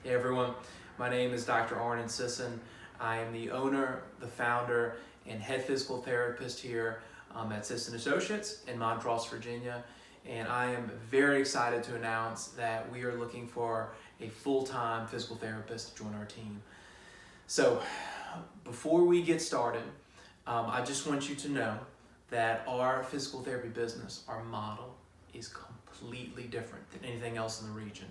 Hey everyone, my name is Dr. Arnon Sisson. I am the owner, the founder, and head physical therapist here at Sisson Associates in Montrose, Virginia. And I am very excited to announce that we are looking for a full-time physical therapist to join our team. So before we get started, I just want you to know that our physical therapy business, our model, is completely different than anything else in the region.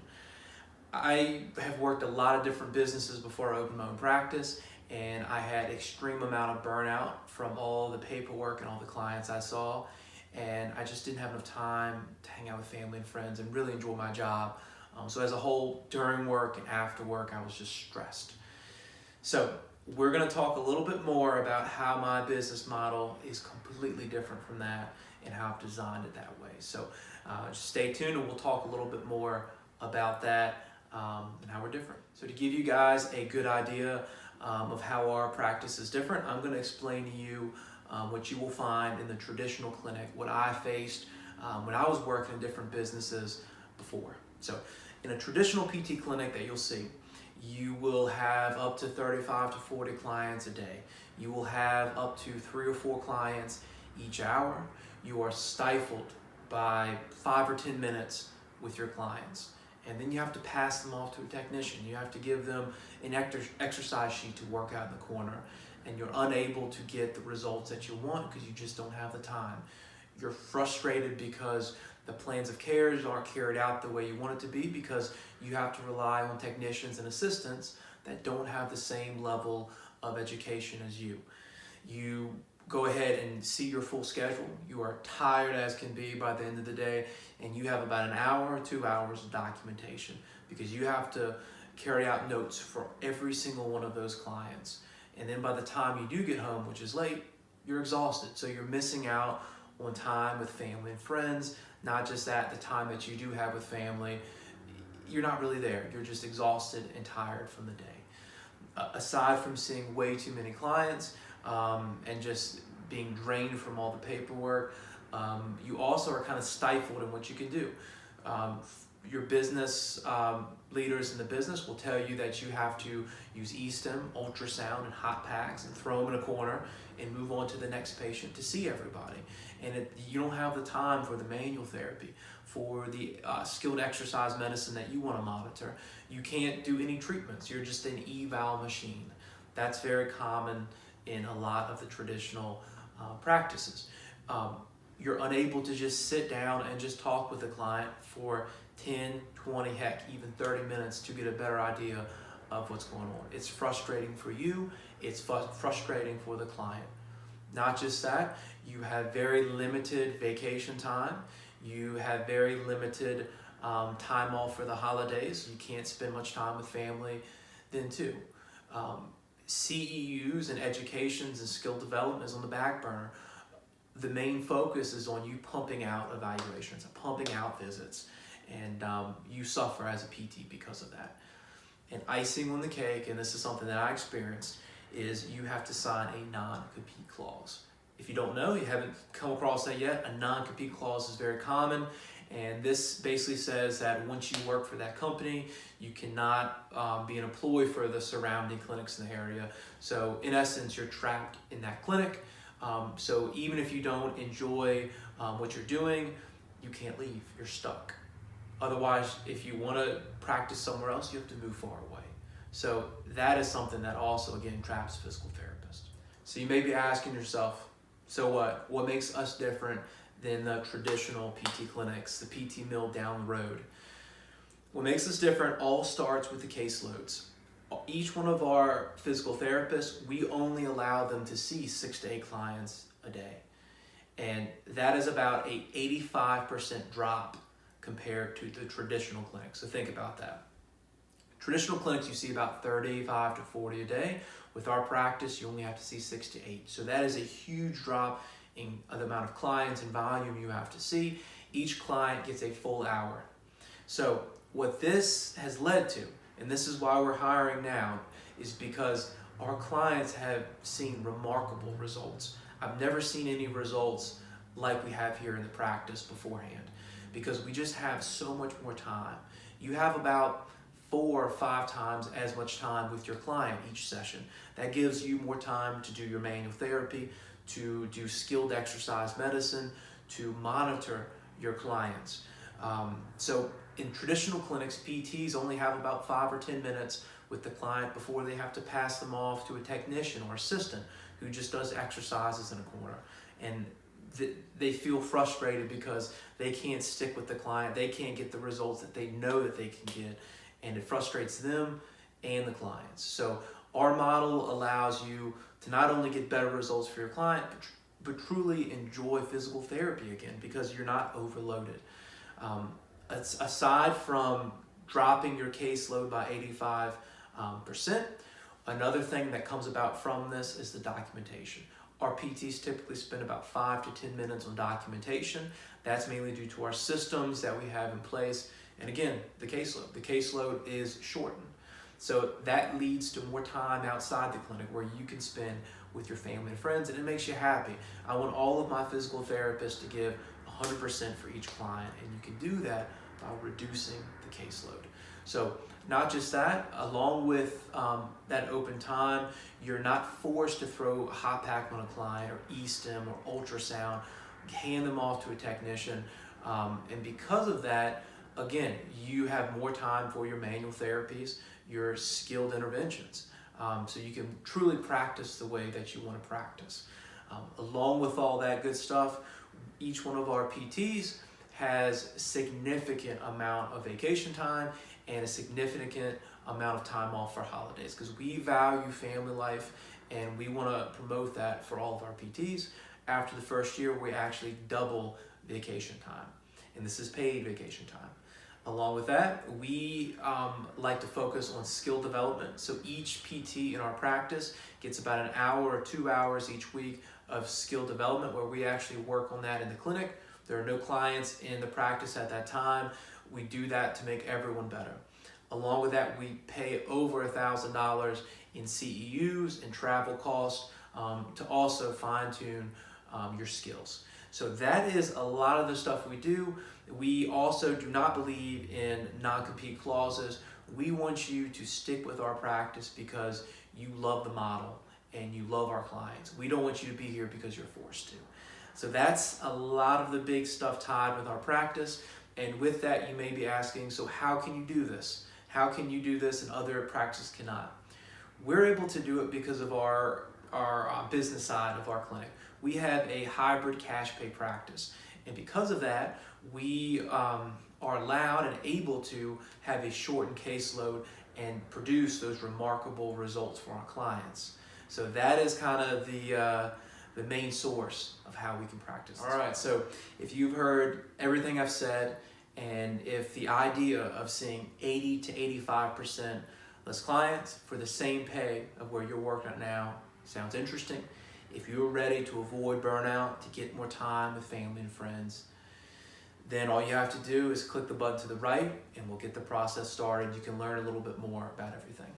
I have worked a lot of different businesses before I opened my own practice, and I had extreme amount of burnout from all the paperwork and all the clients I saw, and I just didn't have enough time to hang out with family and friends and really enjoy my job. So as a whole, during work and after work, I was just stressed. So we're going to talk a little bit more about how my business model is completely different from that and how I've designed it that way. So just stay tuned and we'll talk a little bit more about that and how we're different. So to give you guys a good idea of how our practice is different, I'm going to explain to you what you will find in the traditional clinic, what I faced when I was working in different businesses before. So in a traditional PT clinic that you'll see, you will have up to 35 to 40 clients a day. You will have up to 3 or 4 clients each hour. You are stifled by 5 or 10 minutes with your clients. And then you have to pass them off to a technician. You have to give them an exercise sheet to work out in the corner. And you're unable to get the results that you want because you just don't have the time. You're frustrated because the plans of care aren't carried out the way you want it to be because you have to rely on technicians and assistants that don't have the same level of education as you. You go ahead and see your full schedule. You are tired as can be by the end of the day, and you have about an hour or 2 hours of documentation because you have to carry out notes for every single one of those clients. And then by the time you do get home, which is late, you're exhausted. So you're missing out on time with family and friends. Not just that, the time that you do have with family, you're not really there. You're just exhausted and tired from the day. Aside from seeing way too many clients and just being drained from all the paperwork, you also are kind of stifled in what you can do. Your business leaders in the business will tell you that you have to use e-stim, ultrasound, and hot packs and throw them in a corner and move on to the next patient to see everybody. And you don't have the time for the manual therapy, for the skilled exercise medicine that you want to monitor. You can't do any treatments. You're just an eval machine. That's very common in a lot of the traditional practices. You're unable to just sit down and just talk with the client for 10, 20, heck, even 30 minutes to get a better idea of what's going on. It's frustrating for you. It's frustrating for the client. Not just that, you have very limited vacation time. You have very limited time off for the holidays. You can't spend much time with family then too. CEUs and educations and skill development is on the back burner. The main focus is on you pumping out evaluations, pumping out visits, and you suffer as a PT because of that. And icing on the cake, and this is something that I experienced, is you have to sign a non-compete clause. If you don't know, you haven't come across that yet, a non-compete clause is very common, and this basically says that once you work for that company, you cannot be an employee for the surrounding clinics in the area. So in essence, you're trapped in that clinic. So even if you don't enjoy what you're doing, you can't leave, you're stuck. Otherwise, if you want to practice somewhere else, you have to move far away. So that is something that also, again, traps physical therapists. So you may be asking yourself, so what? What makes us different than the traditional PT clinics, the PT mill down the road? What makes us different all starts with the caseloads. Each one of our physical therapists, we only allow them to see 6 to 8 clients a day. And that is about a 85% drop compared to the traditional clinics. So think about that. Traditional clinics, you see about 35 to 40 a day. With our practice, you only have to see 6 to 8. So that is a huge drop in the amount of clients and volume you have to see. Each client gets a full hour. So what this has led to, and this is why we're hiring now, is because our clients have seen remarkable results. I've never seen any results like we have here in the practice beforehand because we just have so much more time. You have about 4 or 5 times as much time with your client each session. That gives you more time to do your manual therapy, to do skilled exercise medicine, to monitor your clients. So in traditional clinics, PTs only have about 5 or 10 minutes with the client before they have to pass them off to a technician or assistant who just does exercises in a corner. And they feel frustrated because they can't stick with the client. They can't get the results that they know that they can get, and it frustrates them and the clients. So our model allows you to not only get better results for your client, but truly enjoy physical therapy again because you're not overloaded. Aside from dropping your caseload by 85%, another thing that comes about from this is the documentation. Our PTs typically spend about 5 to 10 minutes on documentation. That's mainly due to our systems that we have in place. And again, the caseload. The caseload is shortened. So that leads to more time outside the clinic where you can spend with your family and friends, and it makes you happy. I want all of my physical therapists to give 100% for each client, and you can do that by reducing the caseload. So not just that, along with that open time, you're not forced to throw a hot pack on a client or e-stim or ultrasound, hand them off to a technician. And because of that, again, you have more time for your manual therapies, your skilled interventions. So you can truly practice the way that you want to practice. Along with all that good stuff, each one of our PTs has significant amount of vacation time and a significant amount of time off for holidays because we value family life and we want to promote that for all of our PTs. After the first year, we actually double vacation time, and this is paid vacation time. Along with that, we like to focus on skill development. So each PT in our practice gets about an hour or 2 hours each week of skill development where we actually work on that in the clinic. There are no clients in the practice at that time. We do that to make everyone better. Along with that, we pay over $1,000 in CEUs and travel costs to also fine-tune your skills. So that is a lot of the stuff we do. We also do not believe in non-compete clauses. We want you to stick with our practice because you love the model and you love our clients. We don't want you to be here because you're forced to. So that's a lot of the big stuff tied with our practice. And with that, you may be asking, so how can you do this? How can you do this and other practices cannot? We're able to do it because of our business side of our clinic. We have a hybrid cash pay practice. And because of that, we are allowed and able to have a shortened caseload and produce those remarkable results for our clients. So that is kind of the main source of how we can practice. All right, so if you've heard everything I've said, and if the idea of seeing 80 to 85% less clients for the same pay of where you're working at now sounds interesting, if you're ready to avoid burnout, to get more time with family and friends, then all you have to do is click the button to the right and we'll get the process started. You can learn a little bit more about everything.